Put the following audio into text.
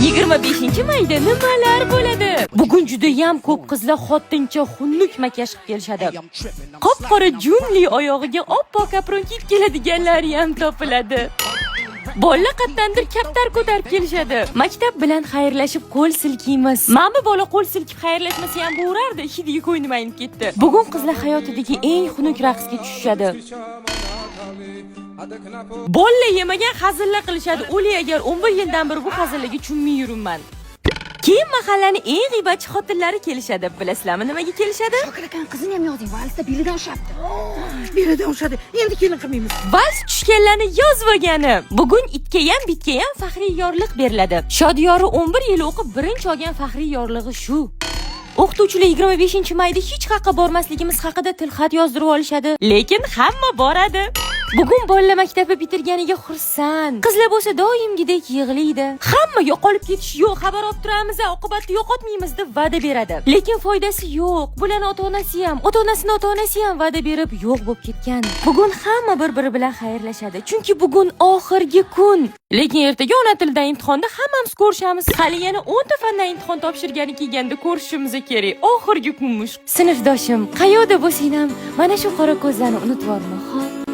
25-mayda nimalar bo'ladi? Bugun juda ham ko'p qizlar xotincha xunuk makiyaj qilib kelishadi. Qop-qora junli oyog'iga oppoq apron kiyib keladiganlari ham topiladi. Bola qattandir kaptar ko'tarib kelishadi. Maktab bilan xayrlashib qo'l silkiymiz. Mana bu bola qo'l silkib xayrlashmasa ham bo'rardi, hidiga ko'nglim aynib ketdi. Bugun qizlar hayotidagi eng xunuk raqsga tushishadi. Bolla yemagan hazillar qilishadi. O'li agar 11 yildan beri bu hazillarga tushunmay yuribman. Keyin mahallaning eng g'iybatchi xotinlari kelishadi. Bilasizlarmi nimaga kelishadi? Shokir akaning qizini ham yozding, valsda belidan ushapti. Belidan ushadi. Endi kelin qilmaymiz. Vals tushganlarni yozib olgani. Bugun itga ham bitga ham faxriy yorliq beriladi. Shodiyori 11 yil o'qib birinchi olgan faxriy yorlig'i shu. O'qituvchilar 25-mayda hech qayerga bormasligimiz haqida tilxat yozdirib olishadi, lekin hamma boradi. Bugun bolalar maktabni bitirganiga xursand. Qizlar bo'lsa doimgidek yig'laydi. Hamma yo'qolib ketish yo'q, xabar olib turamiz, oqibatni yo'qotmaymiz deb va'da beradi. Lekin foydasi yo'q. Bularning ota-onasi ham, ota-onasining ota-onasi ham va'da berib yo'q bo'lib ketgan. Bugun hamma bir-biri bilan xayrlashadi, chunki bugun oxirgi kun. Lekin ertaga ona tilidan imtihonda hammamiz ko'rishamiz. Hali yana 10 ta fandan imtihon topshirgani kelganda ko'rishimiz kerak. Oxirgi kunmish. Sinfdoshim, qayerda bo'lsang ham mana shu qora ko'zlarni unutvorma, xo'p?